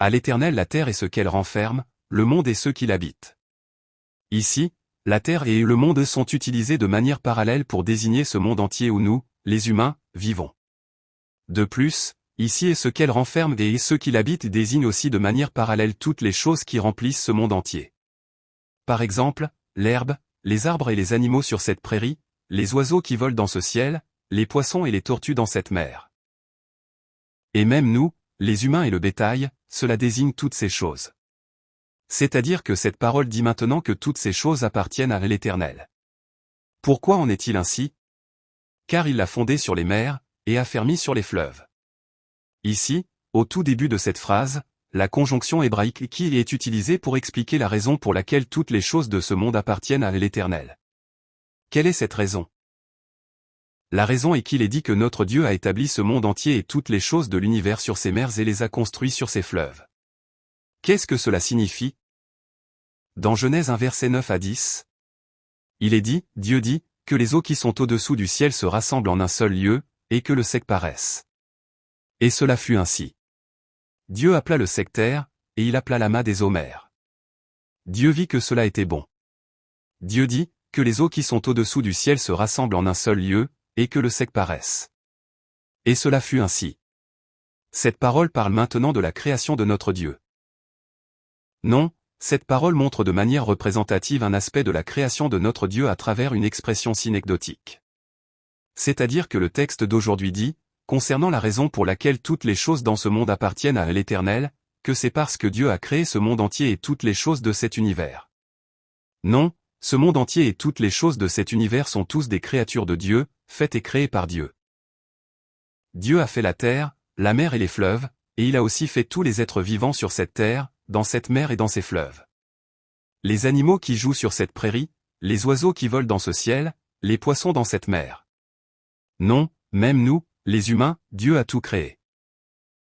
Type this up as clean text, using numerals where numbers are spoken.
À l'Éternel la terre et ce qu'elle renferme, le monde et ceux qui l'habitent. Ici, la terre et le monde sont utilisés de manière parallèle pour désigner ce monde entier où nous, les humains, vivons. De plus, ici et ce qu'elle renferme et ceux qui l'habitent désignent aussi de manière parallèle toutes les choses qui remplissent ce monde entier. Par exemple, l'herbe, les arbres et les animaux sur cette prairie, les oiseaux qui volent dans ce ciel, les poissons et les tortues dans cette mer. Et même nous, les humains et le bétail, cela désigne toutes ces choses. C'est-à-dire que cette parole dit maintenant que toutes ces choses appartiennent à l'Éternel. Pourquoi en est-il ainsi? Car il l'a fondé sur les mers, et affermi sur les fleuves. Ici, au tout début de cette phrase, la conjonction hébraïque qui est utilisée pour expliquer la raison pour laquelle toutes les choses de ce monde appartiennent à l'Éternel. Quelle est cette raison? La raison est qu'il est dit que notre Dieu a établi ce monde entier et toutes les choses de l'univers sur ses mers et les a construits sur ses fleuves. Qu'est-ce que cela signifie? Dans Genèse 1 verset 9 à 10, il est dit, Dieu dit, que les eaux qui sont au-dessous du ciel se rassemblent en un seul lieu, et que le sec paraisse. Et cela fut ainsi. Dieu appela le sec terre, et il appela l'amas des eaux mers. Dieu vit que cela était bon. Dieu dit, que les eaux qui sont au-dessous du ciel se rassemblent en un seul lieu, et que le sec paraisse. Et cela fut ainsi. Cette parole parle maintenant de la création de notre Dieu. Non, cette parole montre de manière représentative un aspect de la création de notre Dieu à travers une expression synecdotique. C'est-à-dire que le texte d'aujourd'hui dit, concernant la raison pour laquelle toutes les choses dans ce monde appartiennent à l'Éternel, que c'est parce que Dieu a créé ce monde entier et toutes les choses de cet univers. Non, ce monde entier et toutes les choses de cet univers sont tous des créatures de Dieu, faites et créées par Dieu. Dieu a fait la terre, la mer et les fleuves, et il a aussi fait tous les êtres vivants sur cette terre, dans cette mer et dans ces fleuves. Les animaux qui jouent sur cette prairie, les oiseaux qui volent dans ce ciel, les poissons dans cette mer. Non, même nous, les humains, Dieu a tout créé.